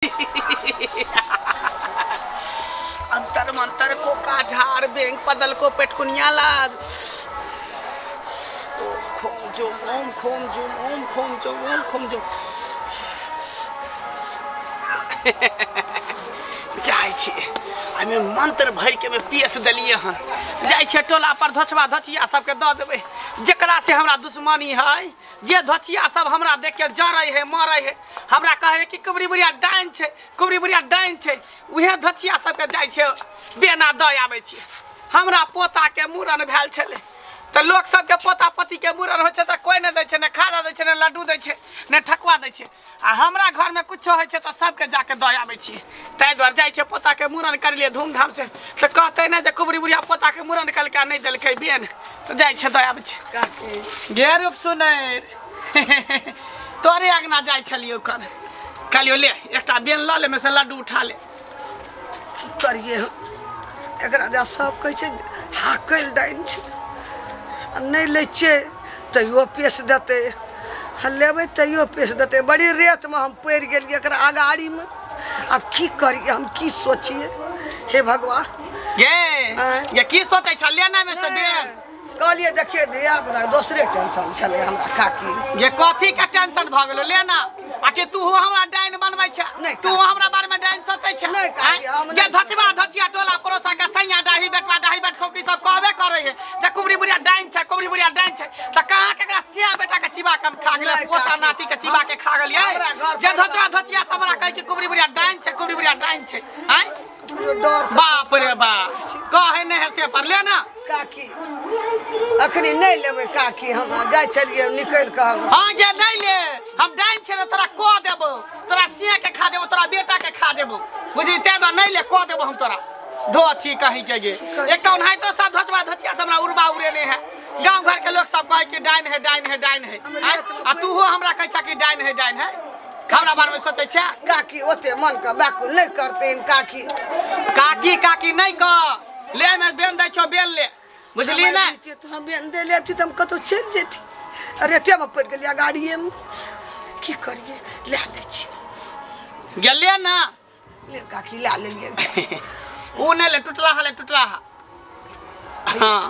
अंतर मंतर को काझार बैंक पदल को पेटकुनिया लाद खोम जो ओम खोम जो ओम खोम जो ओम खोम जो जाय छी हमें मंत्र भर के में पीस दलिए हन जाय छी टोला पर धोचबा धोचिया सबके द देबे जेकरा से हमरा दुश्मनी है जे धोचिया सब हमरा देख के जरै है मरै है हमरा कहे कि कुबरी बुढ़िया डाइन छे कुबरी बुढ़िया डाइन छे उहे धोचिया सबके जाय छे बेना द आबै छी हमरा पोता के मूरन भेल छले तो लोग सबके पोता पति के मूरन हो तो कोई नहीं दे खाजा दे न लड्डू दे न ठकुआ दे आ हमरा घर में कुछ हो तो सबके जाके द आबै छी ताहि द्वारे जाय पोता के मूरन कर लिए धूमधाम से तो कहते ना जे कुबरी बुढ़िया पोता के मूरन कल नहीं दिलकै बेन तो जाय द आबै छी गे रूप सुनैर तोरे अगना जाय छलियो कर कहलियो ले एकटा बेन ल ले में से लड्डू उठा ले की करिए एकरा जा सब कहै छै हाकल डाइन छै नहीं ले तैयो पेश देते लेबै तैयो पेश देते बड़ी रेत में हम पड़ गेलिए एकरा अगाड़ी में अब की करिए हम की सोचिए हे भगवान ये की सोचे छ लेना में से बेन कहलिए देखिए धिया बड़ा दूसरे टेंशन चले हमरा काकी ये कथी का टेंशन भ गेलो लेना आ के तू हमरा डाइन बनबै छ तू हमरा बारे में डाइन सोचै छ ये धचबा धचिया टोला पड़ोसा के सैया डाही बेटवा डाही बेट खोकी सब कहबे करे है जे कुबरी बुढ़िया डाइन छ कुबरी बुढ़िया डाइन छ त कहां केकरा सिया बेटा के चिबा के खा गेले पोता नाती के चिबा के खा गेलिए जे धचबा धचिया सब हमरा कह के कुबरी बुढ़िया डाइन छ कुबरी बुढ़िया डाइन छ हैं बाप रे बाप कहे नहीं है से पर लेना काकी अखनी नहीं लेबै काकी हम जाय चलिए निकल के हां जे नहीं ले हम डाइन छे तोरा को देबो तोरा सिया के खा देबो तोरा बेटा के खा देबो बुझी ते द नहीं ले को देबो हम तोरा धोची कहीं के गे एक कौन है तो सब धचवा धचिया सब हमरा उड़बा उड़ेने है गांव घर के लोग सब कहे कि डाइन है डाइन है डाइन है आ तू हो हमरा कह छ कि डाइन है हमरा बारे में सोचे छ काकी ओते मन का बाकुल नहीं करते इन काकी काकी काकी नहीं क ले में बेन दै छो बेन ले बुझली ना तो हम बेन दे लेब त हम कतो चल जेती अरे ते में पड़ गेलिया गाड़ीए में की करिए ले ले छी गेलिए ना ले काकी ले लेलिए ऊ ने ले टुटला हां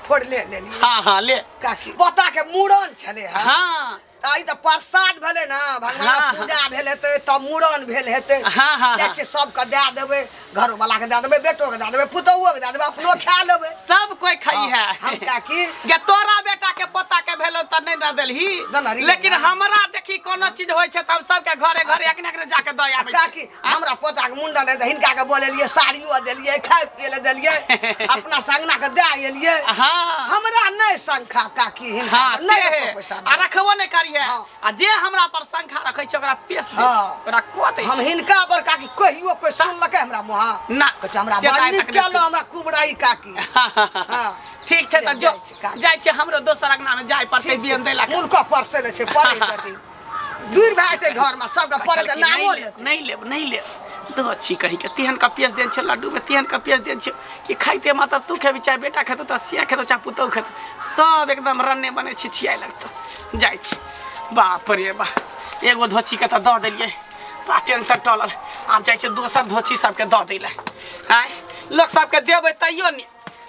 फोड़ ले लिए हां ले काकी पोता के मूड़न छले हां आई त प्रसाद भेले ना भगवान पूजा भेल हेते त मूड़न भेल हेते जाचे सब के दे देबे घर वाला के दे देबे बेटो के दे देबे पुतौओ के दे देबे अपनो खा लेबे सब कोई खाई है हम काकी ये तोरा बेटा के पोता के भेलो त नहीं दे देलही लेकिन हमरा देखी कोनो चीज होय छै त हम सब के घरे घरे एकने एकने जाके द आबै काकी हमरा पोता के मुंडन है हिनका के बोलेलिए साड़ियो देलिए खाय पिए ले देलिए अपना संगना के दे एलिए हां हमरा नहीं संखा काकी हिनका नहीं पैसा आ रखबो नहीं करिए आ जे हमरा पर संखा रखै छै ओकरा पेश दे ओकरा को दे हम हिनका पर काकी कहियो कोई सुन लके हमरा मुहा ना कहै हमरा बड़ निक केलो हमरा कुबड़ाई काकी हां ठीक छै त जो जाय छै हमरो दोसर अगना में जाय परते बियन देला मुनका परसे ले छै पड़े जति दूर भाइते घर में सब के पड़े त नामो नहीं ले दो छी कहीं के तिहन का पेश देन छै लड्डू में तिहन का पेश देन छै कि खाइते मतलब तू खेबी चाहे बेटा खेतो त सिया खेतो चाहे पुतौ खेतो सब एकदम रन्ने बने छी छियाई लगतो जाय छी बाप रे बा एगो धोची के त द देलिए बा टेंशन टलल आब जाय छै दोसर धोची सबके द देले हैं लोग सबके देबै तैयो नहीं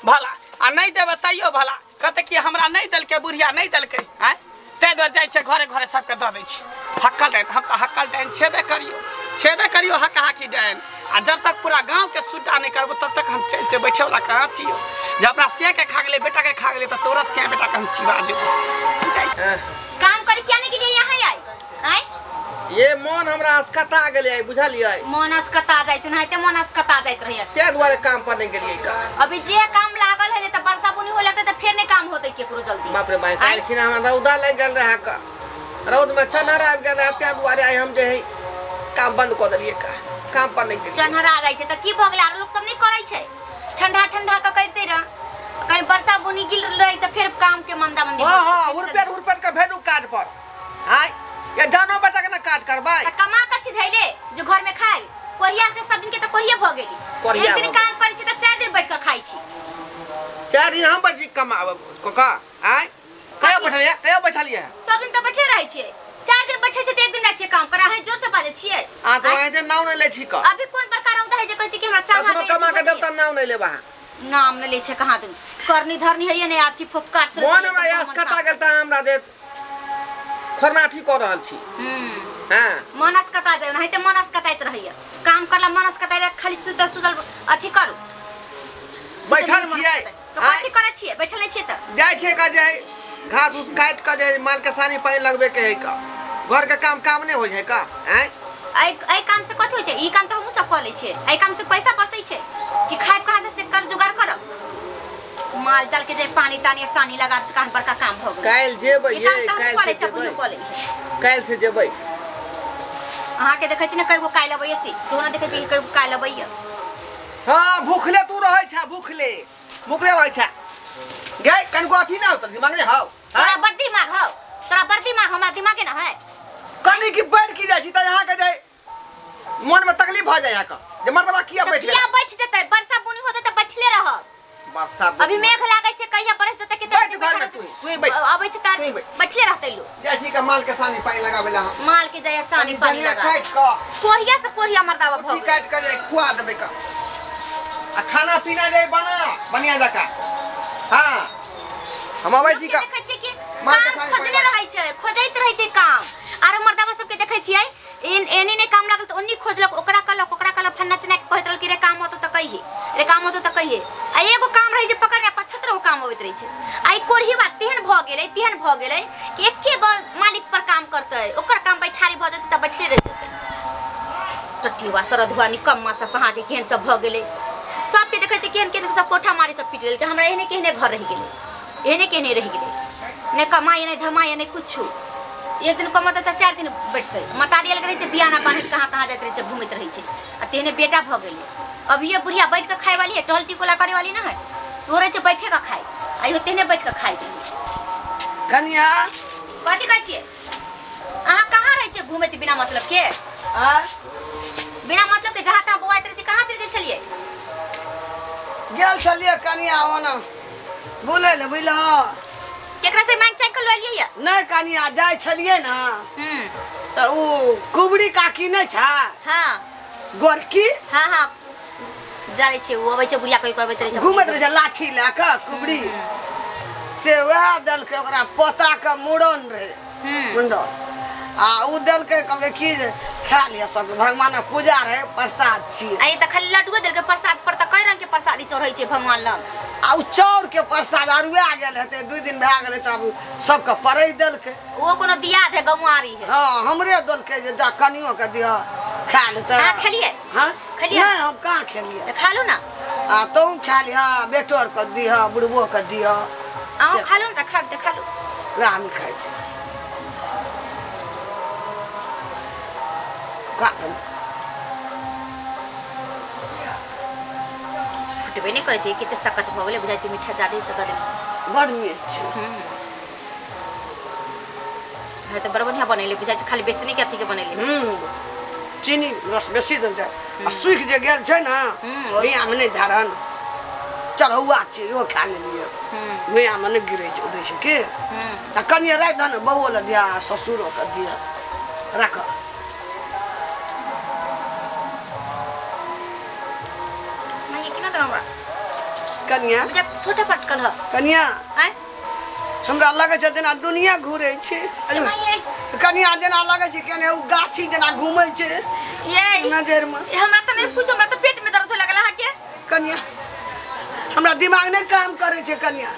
भला आ नहीं देबै तैयो भला कहते कि हमरा नहीं देलके बुढ़िया नहीं देलके हैं तै द्वारे जाय छै घरे घरे सबके द दै छी हक्कल डाइन हम त हक्कल डाइन छेबे करियो हक्का हाकी डाइन आ जब तक पूरा गांव के सुटा नहीं करबो तब तक हम चैन से बैठे वाला कहां छियो जब अपना सिया के खा गेले बेटा के खा गेले त तोरा सिया बेटा के हम चिबा जेबो जाय काम करे क्या नहीं के लिए यहाँ आई ये मन हमरा अस्कता गेले आई बुझलिए मन अस्कता जाय छ नहिते मन अस्कता जाइत रहिए के द्वारे काम पर नहीं गेलिए का अभी जे काम लागल है ने त वर्षा बुनी हो लगते त फिर नहीं काम होते केकरो जल्दी बाप रे भाई कालखिन हमरा रौदा लग गेल रहा का रौद में चनहरा आ गेल त्या द्वारे आई हम जे है काम बंद कर देलिए का काम पर नहीं गेलिए चनहरा जाय छ त की भ गेल आर लोग सब नहीं करै छै ठंडा ठंडा का करते रह कहीं वर्षा बुनी गिल रही त फिर काम के मंदा मंदी हां हुरपेट का भेजू काज पर हाय ये जानो बच्चा के ना काज करबाई त कमा के छी धैले जो घर में खाई कोरिया के सब दिन के त कोरिया भ गेली एक दिन काम करै छी त 4 दिन बैठ के खाई छी 4 दिन हम बैठ के कमाब कोका हाय कया बैठलिए सब दिन त बैठे रहै छी 4 दिन बैठे छै त एक दिन ना छै काम करा है जोर से बाजे छियै आ तो ऐसे नाव नहीं ले छी का अभी कौन प्रकार औदा है जे कहै छै कि हमरा चाहा तो कमा के देवता नाव नहीं लेबा नाम न ले छै कहां तुम करनी धरनी है ये नहीं आती फुफकार छोड़ मोन हमरा यास कता गेलता हमरा दे खरनाठी कर रहल छी हां मनस कता जाय नहीं त मनस कताइत रहैया काम करला मनस कताइ खाली सुतल अथी करू बैठल छियै तो कथी करे छियै बैठल छियै त जाय छै का जे घास उस काट के जे माल के सानी पानी लगबे के है का घर के काम नहीं हो जाय का हैं आई काम से कथी हो छै ई काम त हम सब क लै छियै आई काम से पैसा बचै छै कि खाए कहां से कर जुगाड़ करब माल जाल के जे पानी तानी सानी लगा के कान पर का काम हो गेल काल जेबै ये काल से जेबै अहाँ के देखै छी न कईगो काल अबै से सोना देखै छी कईगो काल अबै हां भूखले तू रहै छ भूखले रहै छ गे कनको अथी ना होत दिमाग ने हां तोरा बड़ दिमाग हौ तोरा बड़ दिमाग हमरा दिमाग ना है कनी की बैठ की जाइ छी त यहां के जे मन में तकलीफ भ जाय का जे मर्दवा किया बैठ गेल किया बैठ जतै वर्षा बुनी होतै त बैठले रह वर्षा अभी मेघ लागै छै कहिया बरस जतै के बैठ घर में तू बैठ अबै छै तार बैठले रहतै लो जाइ छी का माल के सानी पानी लगावेला माल के जाय सानी पानी लगा काट का कोरिया से कोरिया मर्दावा भ काट के खुआ देबे का आ खाना पीना दे बनिया जका हां हम आबै छी का देखै छी कि काम खोजले रहै छै खोजैत रहै छै काम आरो मर्दावा सब के देखै छियै एनी ने काम लागल त ओनी खोजलक ओकरा कलक फन्ना चना के कहत रहल कि रे काम होतो त कहिए रे काम होतो त कहिए आ एगो काम रहै छै पकड़ 75 काम होइत रहै छै आई कोरही बात तेहन भ गेलै कि एके मालिक पर काम करतै ओकर काम बैठारी भ जतै त बैठले रह जतै टट्टीवा सरधुआ निकम्मा सब कहां के केहन सब भ गेलै सब के देखै छै केहन सब कोठा मारी सब पिट गेलै हमरा एहने केहने घर रह गेलै एहने केहने रह गेलै ने कमाई ने धमाई ने कुछ एक दिन कमाता त 4 दिन बैठतै मतारियल करे छै बियाना बांध कहां जाइत रहे छै घुमैत रहे छै आ तेहने बेटा भ गेलै अभी ये बुढ़िया बैठ के खाए वाली है टहल टिकोला करे वाली ना है सोरे छै बैठे का खाए आइयो तेहने बैठ के खाए कन्या कथी कहै छियै अहाँ कहां रहै छै घुमैत बिना मतलब के बिना मतलब के जहां तहां बौआइत रहे छै कहां चल गेल छलिए गेल छलिए कन्या ओना बोले ले बुझल केकरा से मांग चांग कर लियै या नहीं कन्या जाय छलिए ना त उ कुबड़ी काकी नै छ हां गोरकी हां जाय छै ओ अबै छै बुढ़िया कहि कहबैत रहे छै घुमैत रहे छै लाठी ले के कुबड़ी से वह दल के ओकरा पोता के मुड़न रहे मुंडन आ उ दल के कहले की खा लिया सब भगवान के पूजा रहे प्रसाद छी आई त खाली लड्डू दल के प्रसाद पर त कई रंग के प्रसादी चढ़ै छै भगवान लग आ उ चाउर के प्रसाद अरुआ गेल हेते 2 दिन भए गेलै तब सबके परै दल के वो कोनो दियाद है गौवारी है हां हमरे दल के जे कनियो के दिया खा लेते हां खेलिए हां खेलिए नहीं हम कहां खेलिए खा लो ना आ तुम खा लिया बेटोर के दिया बुढ़बो के दिया आओ खा लो ना खा लो राम खाइ छै का फुटबे नहीं करे छै कि त सकत भ गेलै बुझाइ छै मीठा ज्यादा त कर बड़ मीठ छै है त बड़ बढ़िया बनैले बुझाइ छै खाली बेसनी के अथी के बनैले चीनी रस बेसी दल जाय आ सुख जे गेल छै ना बिया में नहीं धारन चल हुआ छै यो खा लेलिए बिया में नहीं गिरै छै दै छै के आ कनिया राख दन बउओ ल दिया ससुरो के दिया राख कन्या जब छोटा पटकल ह कन्या हैं हमरा लगे छै जेना दुनिया घूरे छै कन्या जेना लगे छै केने उ गाछी जेना घूमै छै ये नजर में हमरा त नहीं पूछ हमरा त पेट में दर्द लगला है के कन्या हमरा दिमाग नहीं काम करे छै कन्या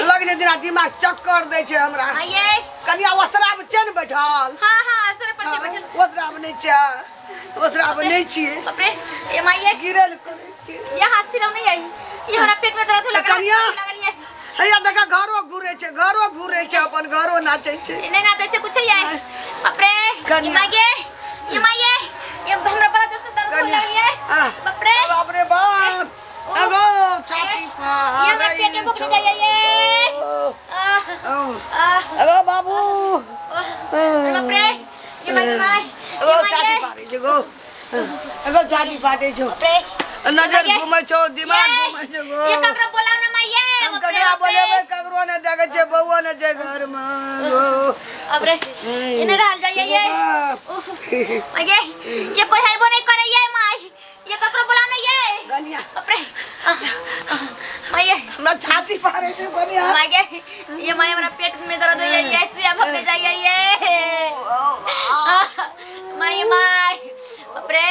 लगे छै जेना दिमाग चक्कर दे छै हमरा ये कन्या ओसरा में चन बैठल हां असर पर छै बैठल ओसरा में नहीं छै ओसरा में नहीं छिए बाप रे ए माई गिरल करे छै ये हंसती रहो नहीं आई ये हमरा पेट में दर्द लगला कन्या हैया देखा घरो घूरे छै अपन घरो नाचै छै नहीं नाचै छै कुछ ये बाप रे ये माई ये हमरा बड़ा जोर से दर्द होने लगी है बाप रे बाप एगो छाती पर ये हमरा पेट में भूख जाइए ये एगो बाबू बाप रे ये माई एगो छाती पारे जगो एगो छाती पाटे छो नजर घुमै छो दिमाग घुमै छो ये ककरो बोलाओ ना माई हम ककरा बोलेबे ककरो ने देखे छै बउआ ने छै घर में अब रे इने रहल जाइए ये कोई है वो नहीं करे ये माई ये ककरो बुला नहीं ये गनिया अब रे माई हमरा छाती पारे से गनिया माई ये माई हमरा पेट में दर्द हो ये ऐसे अब के जाइए ये माई माई अब रे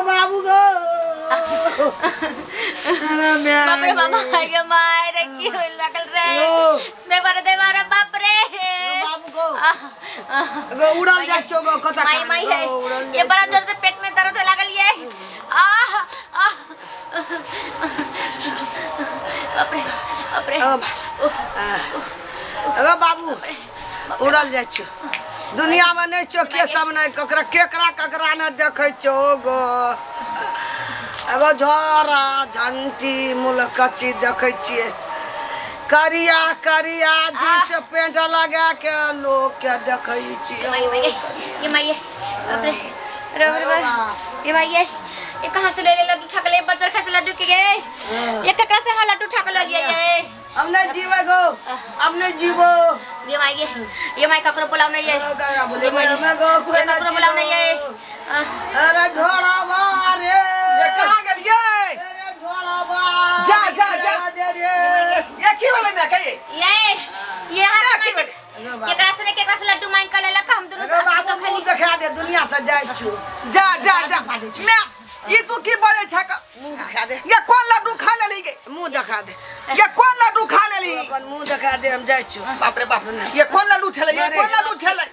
बाबू गो बाप रे मामा ये माई रे की होल लागल रे देवारा बाप रे बाबू गो गो उड़ल जा चोगो कथा माई माई है ये बड़ा जोर से पेट में दर्द होने लागल ये बाप रे अरे बाबू उड़ल जा छो दुनिया में नहीं छो के सब नहीं केकरा न देखे छो गो एगो झोरा झंटी मुलकची देखे छिए करिया जींस पेंट लगा के लोग के देखे छिए ये माई बाप रे ये माई ये कहां से ले लड्डू ठकले बजर खा से लड्डू के गए ये ककरा से हम लड्डू ठक लिए ये अब नहीं जीवे गो अब नहीं जीवो ये माई ककरो बुलाओ नहीं ये मैं गो कोई ना ककरो बुलाओ नहीं ये अरे ढोड़ा बारे ये कहां गेलिए अरे ढोड़ा बारे जा ये की वाला में कहिए ये केकरा से लड्डू मांग कर लेला हम दोनों साथ तो खाली दिखा दे दुनिया से जाय छु जा मैं ये तू की बोले छका मुंह दिखा दे ये कौन लड्डू खा ले ली मुंह दिखा दे ये कौन लड्डू खा ले ली अपन मुंह दिखा दे हम जाय छु बाप रे बाप ये कौन लड्डू छले ये कौन लड्डू छले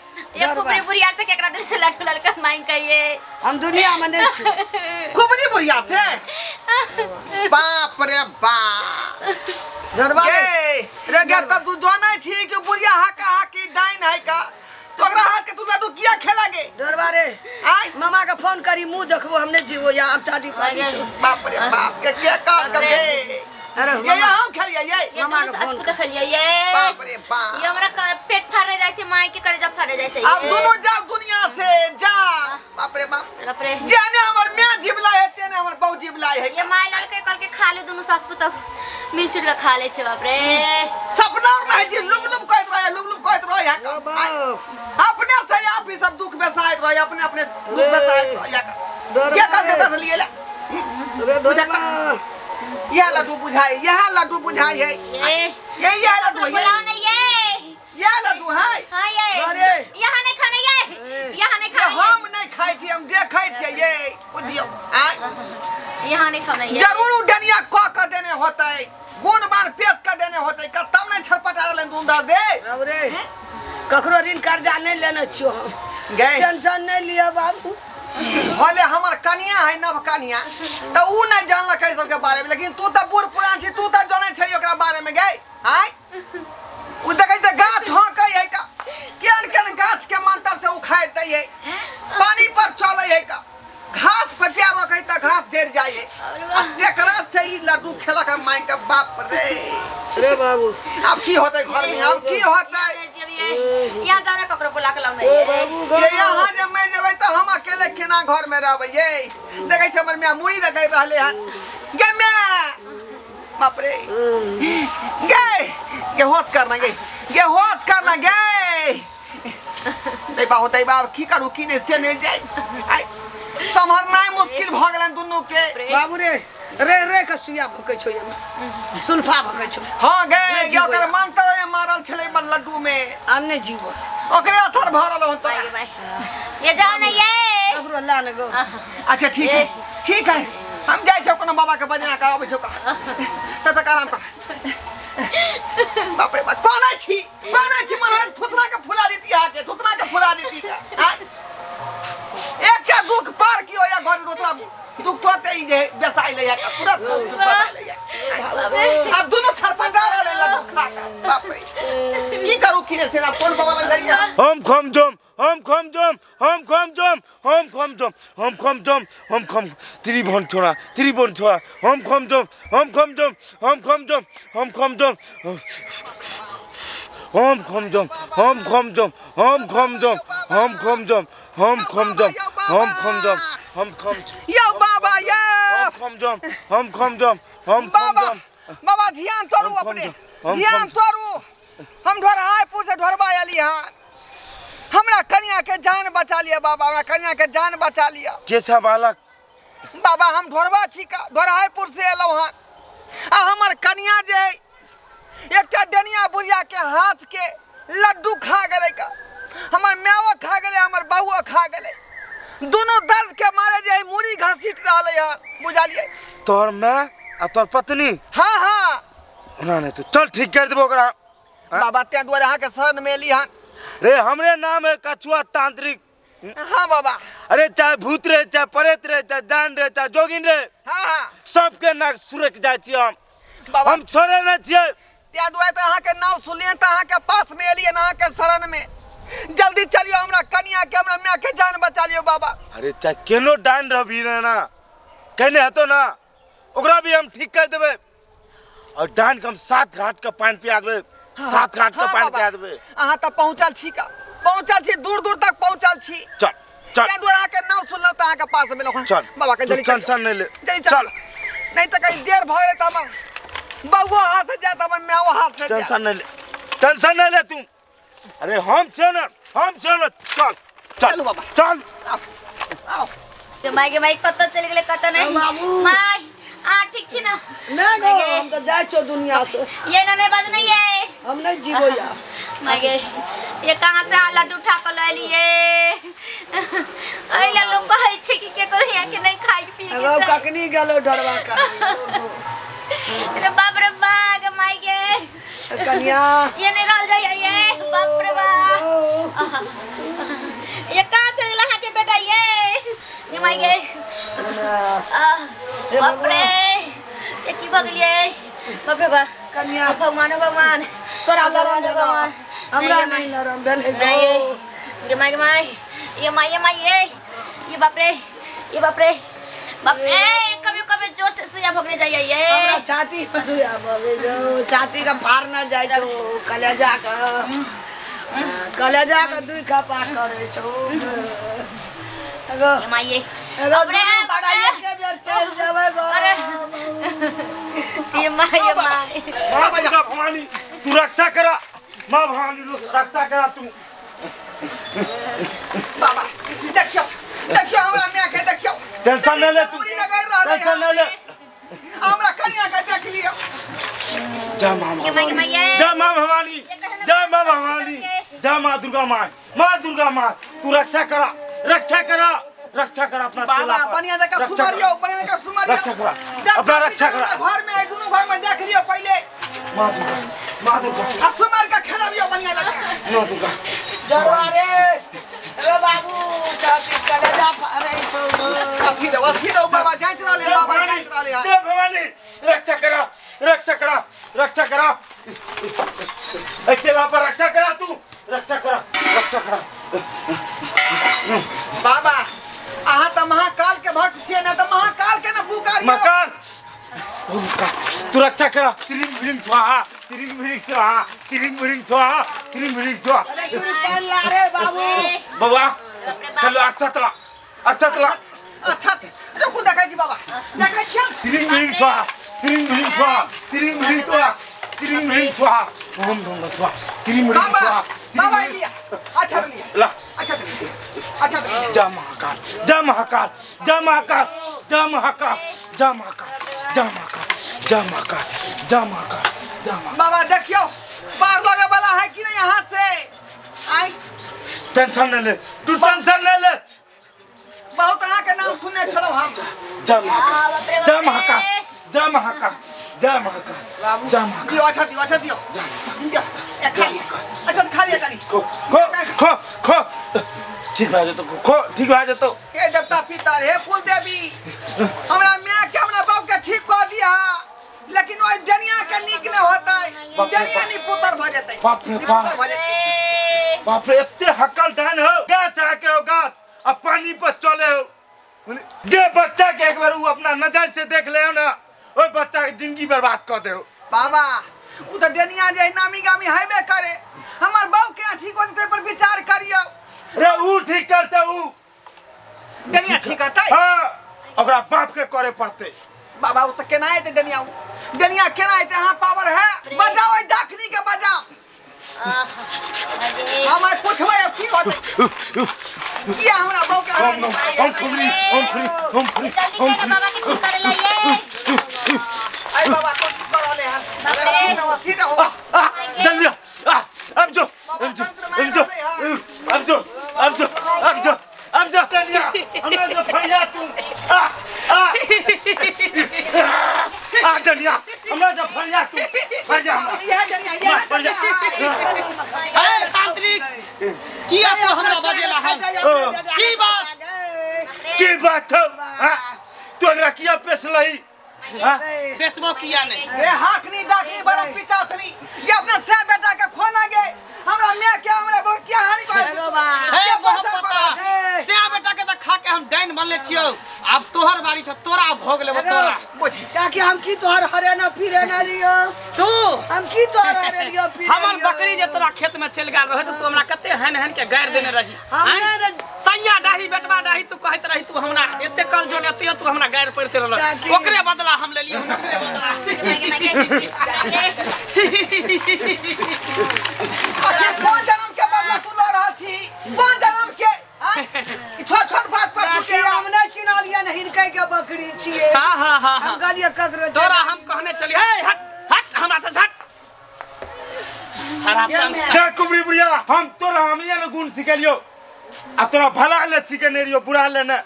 ये कुबरी बुढ़िया से केकरा दूर से लड्डू ललकर मांग कहिए हम दुनिया में नहीं छु कुबरी बुढ़िया से बाप रे बाप दरबार रे तब तू जाना छी कि बुढ़िया हा की डाइन है का तोरा हाथ के तू लड्डू किया खेलागे दरबारे आई मामा का फोन करी मुंह देखबो हमने जीवो या अब शादी बाप रे बाप के क्या काम कर दे अरे ये यहाँ खेलिए ये मामा तो का फोन अस्पताल खलिए ये बाप रे बाप ये हमरा पेट फाड़ने जाय छे माई के करे जब फाड़े जाय छे अब दोनों जाओ दुनिया से जा बाप रे बाप रे जाने हमर मैं जीवला है तेने हमर बहु जीवला है ये माई लाल के कल के खा ले दोनों सास पुत मिल छुट के खा ले छे बाप रे सपना रह जी लुम कहत रहे है अपने से आप ही सब दुख में सहायत रहे अपने दुख में सहायत रहे क्या कर देता लिए ला यह लड्डू बुझाए है यह लड्डू बुलाओ नहीं ये लड्डू है हां ये यहां नहीं खाना ये हम नहीं खाई थी हम देखै छी ये दियो यहां नहीं खाना ये जरूर डनिया क देने होता है गुणवान पेश कर देने होते है तब नहीं छटपटा ले दूंदा दे अब रे ककरो ऋण कर्जा नहीं लेने छियो हम गए टेंशन नहीं लिया बाबू भले हमर कनिया है नव कनिया तो ऊ नहीं जानल कई सब के बारे में लेकिन तू तो बूढ़ पुरान छी तू तो जाने छै ओकरा बारे में गए हाय ऊ देखै त गाछ हकै है का केन गाछ के मंत्र से उखाड़ दै है पानी पर चलै है का घास पर क्या रखै त घास झड़ जाय है तेकरा से ई लड्डू खेला का माई का बाप रे बाबू अब की होतै घर में अब की होतै यहां जाने ककरो बुला के लाऊ नहीं ये यहाँ जब मैं जेबै त हम अकेले केना घर में रहबै ये देखै छ हमर मियां मुड़ी देखै रहले है गे मैं बाप रे गे होश करना गे होश करना गे तै बा की करू की ने से नहीं जाय आई संभरनाय मुश्किल भ गेलन दुनू के बाबू रे के सुइया भकै छौ ये सुल्फा भकै छौ हां गे ओकर मंत्र मारल छले लड्डू में हमने जीवो ओकरे असर भरल होत ये जाओ ना ये ककरो ला न गो अच्छा ठीक है हम जाय छौ कोनो बाबा के बजना का आबै छौ का तब तक आराम कर बाप रे बाप कोना छी मन थुतरा के फुला देती का एक क्या दुख पार की होया घर रोतरा दुख तोते ही जे बेसाई ले पूरा दुख ले अब दोनों छरपंगा ले दुख खा बाप रे की करू की से ना कौन बाबा लग जाइए हम खम जम त्रिभुवन छोड़ा हम खम जम यो बाबा यो हम खम जम बाबा ध्यान तोरू अपने ध्यान तोरू हम ढोरहापुर से ढोरबा आली हन। हमरा कन्या के जान बचा लिया बाबा, हमरा कन्या के जान बचा लिया। के छ बालक? बाबा हम ढोरबा छी का, ढोरहापुर से एलौ हन। आ हमर कन्या जे एकटा डनिया बुढ़िया के हाथ के लड्डू खा गेलै का, हमर मेवो खा गेलै, हमर बहुओ खा गेलै। दोनों दर्द के मारे जे मुड़ी घसीट रहले हन, बुझालिए। तोर मैं आ तोर पत्नी? हाँ हाँ ओना नहीं तो चल ठीक कर देबो ओकरा। बाबा ते दुआरे अहाँ के शरण में एली हन। रे हमरे नाम है कछुआ तांत्रिक। हाँ बाबा। अरे चाहे भूत रहे, चाहे प्रेत रहे, चाहे जान रहे, चाहे जोगिन रहे, हाँ हाँ सबके नाक सुरक जाय छी हम। बाबा हम छोड़े न छियै। ते दुआरे त अहाँ के नाम सुनिए त अहाँ के पास में एलिए अहाँ के शरण में। जल्दी चलियो, हमरा कन्या के, हमरा मां के जान बचा लियो बाबा। अरे चाहे केनो डाइन रहबी ना, कहने हतो ना, ओकरा भी हम ठीक कर देबे। और डाइन के हम 7 घाट के पानी पिया देबे, 7 घाट के पानी पिया देबे। अहाँ त पहुंचल छी का, पहुंचल छी, दूर दूर तक पहुंचल छी। चल चल ते दुआरे अहाँ के नाम सुनलौ त अहाँ के पास में एलौ। चल बाबा के जल्दी टेंशन नहीं ले, चल। नहीं त कहीं देर भ गेलै त हमर बउआ हाथ से जात, हमर मेओ हाथ से जात। टेंशन नहीं ले, टेंशन नहीं ले तुम। अरे हम छे ना, हम छे ना। चल चल चलो बाबा चल। आओ तो माई के माई कत चल गेले कत नहीं बाबू। माई आ ठीक छी ना? नहीं गो, हम तो जाए छो दुनिया से, ये ना नहीं बाजू नहीं है। हम नहीं जीवो या। माई के ये कहां से आ लड्डू उठा के ले लिए? अइला लोग कहै छै कि के करो यहाँ के नहीं खाई पी के एगो जाए। ककनी गेलो ढड़वा का। अरे बाप रे बाग माई के कन्या ये नहीं रह जाए ये बाप रे बाग। ये कहां चल गेला हां के बेटा ये माई के बाप रे ये की भगलिए बाप रे बाप। कन्या भगवान भगवान तोरा लरम भेलो, भगवान हमरा नहीं लरम भेले गो। नहीं ये माई ये माई ये बाप रे ये बाप रे बाप रे। कभी कभी जोर से सुइया भोगने जाइए ये हमरा छाती पर रुया भगे जो, छाती का फाड़ ना जाए छो, कलेजा का दुई खपा करे छो। एगो ये माई एगो बाप रे दुनू बाप पढ़ाई रे के बेर चल जावे गो। अरे ये माई माँ दुर्गा भवानी तू रक्षा करा, माँ भवानी रक्षा करा तू। बाबा देखियो देखियो, हमरा मां के देखियो। टेंशन नहीं ले तू, मुड़ी लगा रहले टेंशन नहीं ले। हमरा कन्या के देख लियो। जय माँ ये माई भवानी, जय माँ भवानी, जय माँ भवानी, जय माँ दुर्गा माँ, माँ दुर्गा माँ तू रक्षा करा, रक्षा करा, रक्षा करा अपना चेला बाबा पर। बढ़िया देखा रक्षा सुमरियो, करा, बढ़िया देखा सुमरियो। रक्षा करा, अपना रक्षा करा। घर में दोनों घर में देख लियो पहले। माँ दुर्गा, माँ दुर्गा, आ सुमर का खेलबियो बढ़िया देखा। माँ दुर्गा। डरवा रे एगो बाबू, छाती कलेजा फाड़े छो। अथी दो बाबा, जांच ला ले बाबा, जांच ला ले। जय भवानी रक्षा करा, रक्षा करा, रक्षा करा। ए चेला पर रक्षा करा तू, रक्षा करा, रक्षा करा। बाबा अहाँ तो महाकाल के भक्त छियै ना, तो महाकाल के ना पुकारियो। मकान तू रक्षा करा। तिरिंग बिरिंग स्वाहा, तिरिंग बिरिंग स्वाहा, तिरिंग बिरिंग स्वाहा, तिरिंग बिरिंग स्वाहा। तू पान ला रे बाबू। बाबा चलो अच्छा चला, अच्छा चला। अच्छा देखो देखै छी बाबा, देखै छी। तिरिंग बिरिंग स्वाहा, तिरिंग बिरिंग स्वाहा, तिरिंग बिरिंग स्वाहा, तिरिंग बिरिंग स्वाहा, ओम नमः स्वाहा, तिरिंग बिरिंग बाबा स्वाहा। बाबा लिया अच्छा लिया, ला अच्छा लिया, अच्छा लिया। जय महाकाल, जय महाकाल, जय महाकाल, जय महाकाल, जय महाकाल, जय महाकाल, जय महाकाल, जय महाकाल, जय महाकाल। बाबा देखियो पार लगे वाला है कि नहीं यहाँ से। आई टेंशन नहीं ले, तू टेंशन नहीं ले। बहुत अहाँ के नाम सुने छलो हम। जय महाकाल, जय महाकाल, जय महाकाल, जय महाकाल, जय महाकाल। दियो अच्छा दियो, अच्छा दियो दियो। एक खा लिया, अच्छा खा लिया तनी। खो खो खो खो ठीक भाई तो खो ठीक भाई तो। हे देवता पिता हे फूल देवी, हमरा मां के हमरा बाप के ठीक कर दिया, लेकिन ओइ दुनिया के नीक न होतै। दुनिया नी पुत्र भ जेतै, बाप रे बाप। पुत्र भ जेतै। बाप रे इतने हकल डान हो गा चाह के हो गा अब पानी पर चले हो। जे बच्चा के एक बार वो अपना नजर से देख ले हो ना, वो बच्चा की जिंदगी बर्बाद कर दे हो। बाबा उ त दुनिया जे नामी गामी हेबे करे, हमर बाप के ठीक हो जेतै पर विचार करियो। रे ऊ ठीक करते ऊ दुनिया ठीक करतै। हां ओकरा बाप के करे पड़ते। बाबा उ त केना हेतै दुनिया, दुनिया केना हेतै। अहाँ पावर है, बजाओ डाकनी के बजाओ। हम आज पूछबै अब की होतै किया हमरा बहू के हरा हम खुली बाबा के ठीक करे लाइए आई बाबा को करले हैं नवासी रहो जल्दी अब जो चलिए हमरा जो फरिया तू डलिया हमरा जो फरिया तू फरिया तांत्रिक किया तो हमरा बजेला है की बात हो तोरा किया पेसलही फेसबुक किया नहीं ए हाकनी डाकनी बड़ा पिचासनी ये अपने से बेटा के खोना गए हमरा मैं क्या हमरा बहुत क्या हानि को हे बहुत पता से बेटा के त खा के हम डाइन बनले छियो अब तोहर बारी छ तोरा भोग लेबो तोरा बुझी ताकि हम की तोहर हरेना फिरेना लियो तू हम की तोहर हरे लियो फिर हमर बकरी जे तोरा खेत में चल गेल रहे तो तू हमरा कते हन के गाड़ देने रही सैया डाही बेटवा डाही तू कहत रही तू हमरा एते कल जो लेते तू हमरा गाड़ पड़ते रहल ओकरे बदला हम ले लियो ओकरे बदला कौन जन्म के बदला तू लो रहा थी कौन जन्म के छोट बात पर तू के हमने चिन्ह लिया नहीं हिनकै के बकरी छिए हां हम गलिया ककरो तोरा हम कहने चली हे हट हमरा त हट हरासन क्या कुबरी बुढ़िया हम तोरा हमिया ने गुण सिखलियो आ तोरा भला ले सिखने रियो बुरा ले न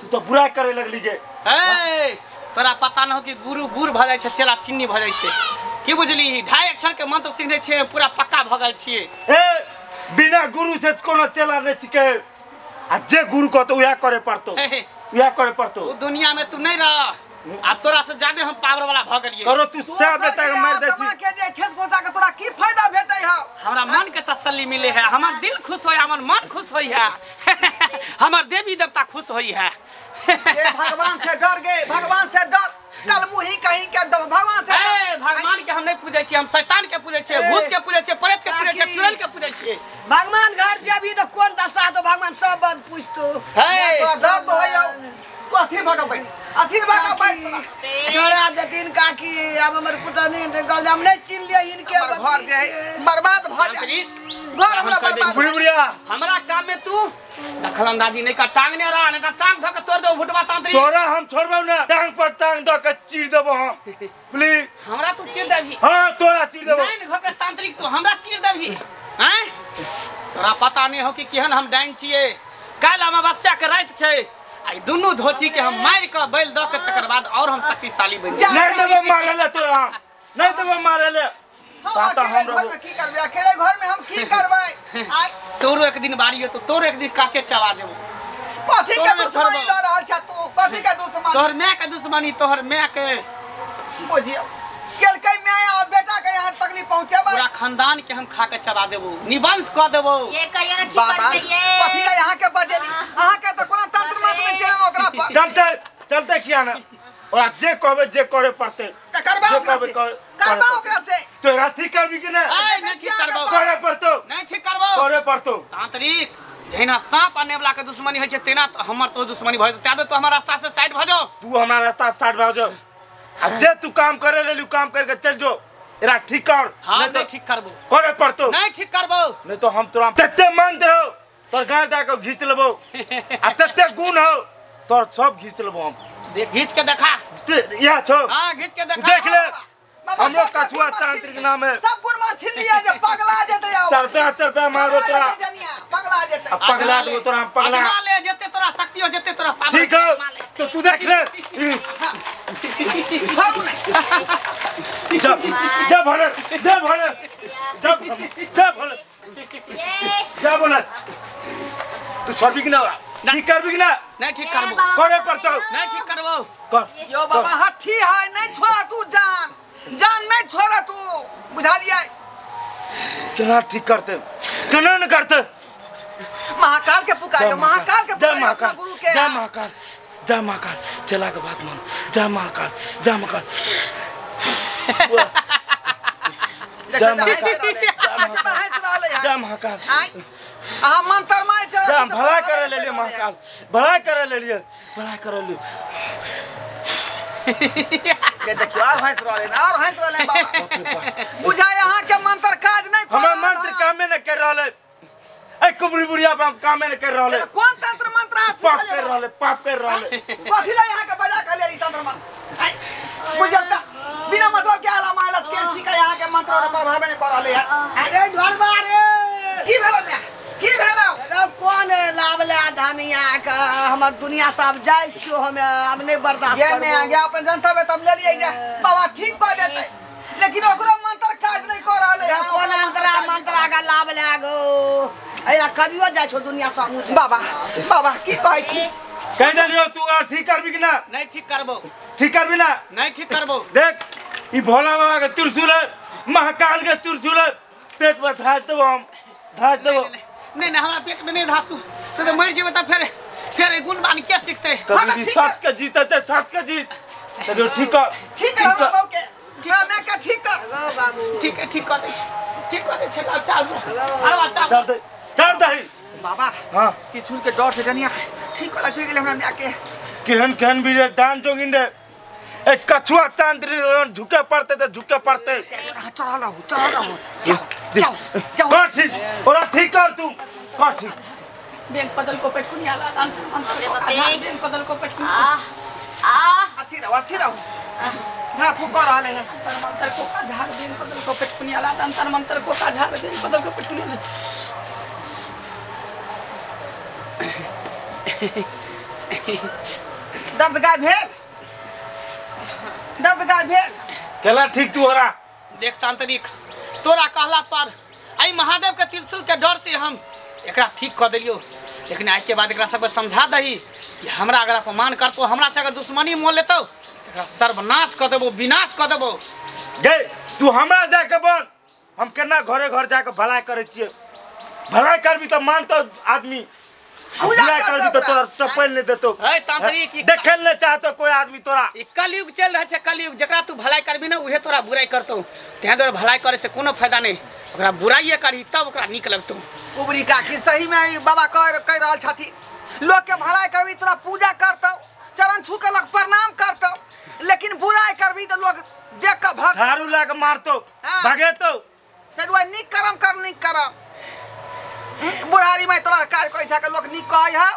तू तो बुरा करे लगली गे ए तोरा पता न हो कि गुरु गुड़ भ जाय छै चेला चिन्नी भ जाय छै की बुझली 2.5 अक्षर के मंत्र सीखने छे पूरा पक्का भ गेल छिए ए बिना गुरु से कोनो चेला नहीं सिखे आ जे गुरु को तो उया करे पड़तो ओ दुनिया में तू नहीं रह अब तोरा से ज्यादा हम पावर वाला भ गेलिए करो तू से बेटा के मार दे छी के जे ठेस पहुंचा के तोरा की फायदा भेटै है हमरा मन के तसल्ली मिले है हमर दिल खुश होय हमर मन खुश होय है हमर देवी देवता खुश होय है ये भगवान से डर गए भगवान से डर कल मुही कहीं के भगवान से भगवान के हम नहीं पूजे छी हम शैतान के पूजे छी भूत के पूजे छी प्रेत के पूजे छी चुड़ैल के पूजे छी भगवान घर जेबी तो कोन दशा तो भगवान सब बात पूछतो हे दर्द होय तो अथी भगबै छोड़ा देथिन काकी अब हमर पुता नहीं गल हम नहीं चिन्ह लिया इनके घर जे बर्बाद भ जाई घर हमरा बर्बाद बुढ़िया हमरा काम में तू दखलंदाजी नहीं का टांग ने रहा नहीं टांग धक तोड़ दो भुटवा तांत्री तोरा हम छोड़बौ ना टांग पर टांग द के चीर देबो हम प्लीज हमरा तू चीर देबी हां तोरा चीर देबो नहीं घो के तांत्रिक तू हमरा चीर देबी हैं तोरा पता नहीं हो कि केहन हम डाइन छिए काल अमावस्या के रात छै आई दोनों धोची के हम मार के बैल द के तकर बाद और हम शक्तिशाली बन जाए नहीं देबो मारे ले तोरा नहीं देबो मारे ले ताता हम की करबे अकेले घर में हम की करबै तोरो एक दिन बारी हो तो तोरो एक दिन काचे चबा जेबो कथी के दुश्मनी ल रहल छ तू कथी के दुश्मनी तोहर मां के दुश्मनी तोहर मां के बुझियो केलकै मां और बेटा के यहां तक नहीं पहुंचेबा पूरा खानदान के हम खा के चबा देबो निवंश क देबो ये कहियो ना ठीक बाबा कर दइए कथी ले यहां के बजेली अहां के त कोनो तंत्र मंत्र नहीं चलन ओकरा पर चलते किया ना और जे कहबे जे करे पड़ते करबा ओकरा से तोरा ठीक करबी कि ना नहीं ठीक करबो करे पड़तो नहीं ठीक करबो करे पड़तो तांत्रिक जहिना सांप आने वाला के दुश्मनी होय छै तेना हमर तो दुश्मनी भय त तो हमर रास्ता से साइड भ जाओ तू हमारा रास्ता साइड भ जाओ आ जे तू काम करे लेलू काम करके चल जो एरा ठीक कर हां नहीं ठीक करबो करे पड़तो नहीं ठीक करबो नहीं तो हम तोरा तते मंत्र हो तोर गाड़ दा के घीच लेबो आ तते गुण हो तोर सब घीच लेबो हम देख घीच के देखा या छो हां घीच के देखा देख ले हम लोग कछुआ तांत्रिक नाम है सब गुण में छिल लिया जे पगला जेते आओ तरपे मारबो तोरा पगला जेते पगला दो तोरा पगला अजमा ले जते तोरा शक्ति हो जते तोरा पावर ठीक है तो तू देख ले जब भले क्या बोला तू छोड़बी कि ना ठीक करबी कि ना नहीं ठीक करबो करे पड़तो नहीं ठीक करबो कर यो बाबा हठी है नहीं छोड़ा तू जान नहीं छोड़ा तू बुझा लिया केना ठीक करते केना न करते महाकाल के पुकारियो महाकाल के पुकारियो अपना गुरु के जय महाकाल चला के बात मान जय महाकाल जय महाकाल आ मंत्र माय छ भला करे ले लिए महाकाल भला करे ले लिए ये देखियो और हंस रहले बाबा बुझा यहां के मंत्र काज नहीं हमरा मंत्र कामे न कर रहले ए कुबरी बुढ़िया पर कामे न कर रहले कौन तंत्र मंत्र पाप कर रहले कथी ला यहाँ के बजा के ले तंत्र मंत्र बुझता बिना मतलब के आला मालत के सिका यहाँ के मंत्र और प्रभाव ने कर रहले अरे ढोलबा रे की भेलो बे की भेलो कौन लावले धनिया का हमर दुनिया सब जाय छियो हमें अब नहीं बर्दाश्त ये में आ गया अपन जनता में तब ले लिए बाबा ठीक कर देते लेकिन ओकरा मंत्र काज नहीं कर रहले कौन मंत्रा का लावले गो अया करियो जाय छो दुनिया सब मुझे बाबा की कहै छी कह दलियो तू ठीक करबी कि ना नहीं ठीक करबो ठीक करबी ना नहीं ठीक करबो देख ई भोला बाबा के त्रिशूल है महाकाल के त्रिशूल है पेट में धास देबो हम धास देबो नहीं हमरा पेट में नहीं धासू तो मर जेबे त फिर गुण बानी के सीखते कभी भी सात का जीत है सात का जीत चलो ठीक कर बाबू के मैं का ठीक कर बाबू ठीक है ठीक कर दे छै चल अरे चल दही बाबा हां कि छुल के डर से जनिया ठीक वाला छै गेले हमरा में आके केहन भी रे डांस जोगिन रे एक कछुआ तांत्र झुके पड़ते चढ़ा रहो कर ठीक और ठीक कर तू कर ठीक बैंक बदल को पेट कुनिया ला दान बैंक बदल को पेट अथी रहो झाड़ फूक कर रहले है मंत्र को का झाड़ बैंक बदल को पेट कुनिया ला दान मंत्र को का झाड़ बैंक बदल को पेट कुनिया दर्द का भेल केला ठीक तू होरा देख तांत्रिक तोरा कहला पर आई महादेव के त्रिशूल के डर से हम एकरा ठीक कर दिलियो लेकिन आज के बाद एकरा सबके समझा दही कि हमरा अगर अपमान करतो हमरा से अगर दुश्मनी मोल लेतो एकरा सर्वनाश कर देबो विनाश कर देबो गे तू हमरा जाके बोल हम केना घरे घर जाके भलाई करे छिए भलाई करबी त मानतो आदमी भलाई करबी त तोरा चप्पल नहीं देतो ए तांत्रिक देखल न चाहतो कोई आदमी तोरा ई कलयुग चल रहा है कलयुग जकरा तू भलाई करबी ना उहे तोरा बुराई करतो तें द्वारा भलाई करे से कोनो फायदा नहीं ओकरा बुराई करी तब ओकरा निक लगतो कुबरी का कि सही में बाबा कह रहल छथि लोग के भलाई करबी तोरा पूजा करतो चरण छू के लोग प्रणाम करतो लेकिन बुराई करबी त लोग देख के भग झाड़ू ला के मारतो भगेतो तेरुआ निक करम बुढ़ारी में तोरा काज कहि था के लोग निक कहै है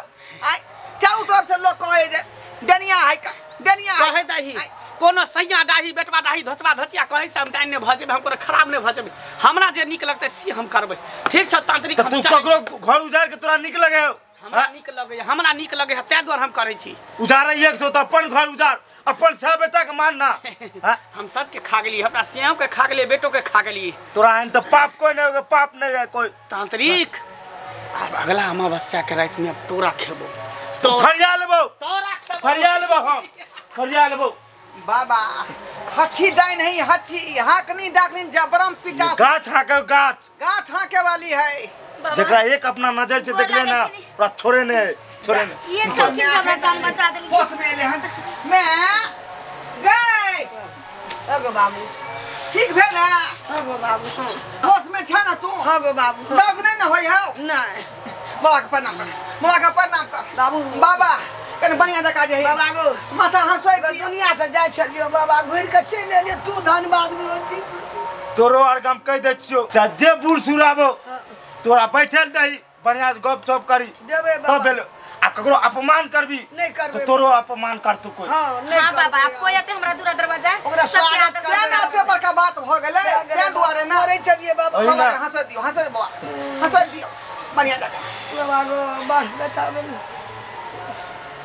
आई चारों तरफ से लोग कहै जे डनिया है का डनिया कहे दही कोनो सैया डाही बेटवा डाही धोचवा धोचिया कहे से हम टाइम ने भजेबे हम कोनो खराब ने भजेबे हमरा जे निक लगते से हम करबे ठीक छ तांत्रिक तू ककरो घर उजाड़ के तोरा निक लगे हो हमरा निक लगे तै द्वारा हम करै छी उजाड़ एक तो अपन घर उजाड़ अपन सब बेटा के मानना हम सब के खा गेली हमरा सियाओ के खा गेली बेटो के खा गेली तोरा हन त पाप कोई नहीं पाप नहीं है कोई तांत्रिक अब अगला अमावस्या के रात में अब तोरा खेबो तो फरिया लेबो तोरा खेबो हम फरिया लेबो बाबा हाथी डाइन नहीं हाथी हाकनी डाकनी जबरम पिटा गाछ गाछ हाके वाली है जकरा एक अपना नजर से देख लेना पूरा छोड़े ने ये सब के हमरा जान बचा देली होश में ले हन मैं गए अगो बाबू ठीक भेल है अगो बाबू होश में छ ना तू अगो बाबू दर्द नहीं ना होई हौ नहीं बाबा के प्रणाम कर बाबू बाबा कने बढ़िया जका जे बाबा गो माथा हंसोई दुनिया से जाय छलियो बाबा घुर के चल ले तू धन्यवाद बेटी तोरो आर हम कह दे छियो जे बूढ़ सुराबो तोरा बैठल दही बढ़िया से गप सप करी देबे तो भेल आ ककरो अपमान करबी नहीं करबे तो तोरो अपमान करतो कोई हां नहीं हां बाबा आपको आते हमरा दूर दरवाजा ओकरा स्वागत सबके कर ना ते बड़का बात भ गेलै ते दुआरे ना अरे चलिए बाबा बाबा हंस दियो बाबा हंस दियो बढ़िया जका बाबा गो बस बतावे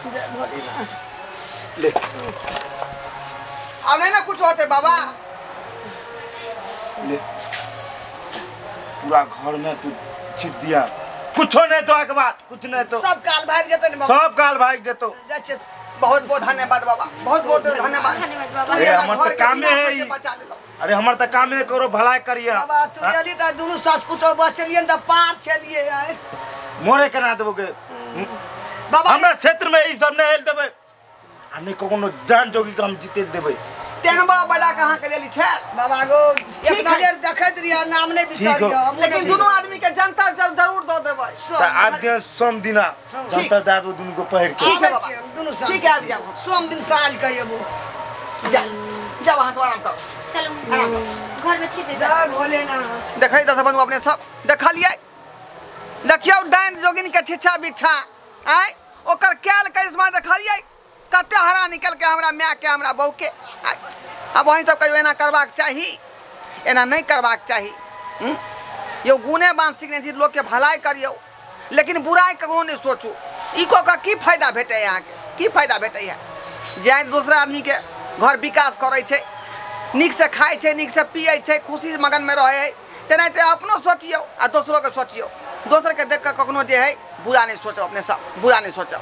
जय भोले ले अब नहीं ना कुछ होते बाबा ले पूरा घर में तू छिट दिया कुछो नहीं तो के बाद कुछ नहीं तो सब काल भाग जते बाबा सब काल भाग जेतो जाचे बहुत बहुत धन्यवाद बाबा बहुत धन्यवाद धन्यवाद बाबा अरे हमर त कामे है ई बचा ले लो अरे हमर त कामे करो भलाई करिए बाबा तू जल्दी त दुनु सास पुतो बचलिए त पार चलिए आए मोरे केना देबो के बाबा हमरा क्षेत्र में ई सब नहीं हेल देबे आ नहीं कोनो जान जोगी के हम जीते देबे तेन बड़ा बड़ा कहां के लेली छै बाबा गो एक नजर देखत रिया नाम नहीं बिसरियो लेकिन दोनों आदमी के जनता जरूर दो देबै त आज दिन सोम दिना जनता दादू दुनु को पहिर के ठीक है बाबा दुनु साल ठीक है आ जाओ सोम दिन साल कहियो जा जाओ वहाँ से आराम करो चलो आराम करो। घर में छिपे जय जाओ। भोलेनाथ। देखै दस बंधु अपने सब देखलिए देखियो डाइन जोगिन के छिछा बिछा आय ओकर कैल करिश्मा देखलिए कते हरा निकल के हमरा माय के हमरा बहू के आय। अब वही सब कहियो एना करबाक चाही एना नहीं करबाक चाही यो गुणे बान सीखने छी लोग के भलाई करियो लेकिन बुराई कखनो नहीं सोचू ई को का की फायदा भेटै यहाँ के की फायदा भेटै है जे दूसरा आदमी के घर विकास करै छै नीक से खाइ छै नीक से पियै छै खुशी मगन में रहै है तेनाहिते अपनो सोचियो आ दोसरो के सोचियो दोसर के देख के कखनो जे है बुरा नहीं सोचो अपने सब बुरा नहीं सोचो।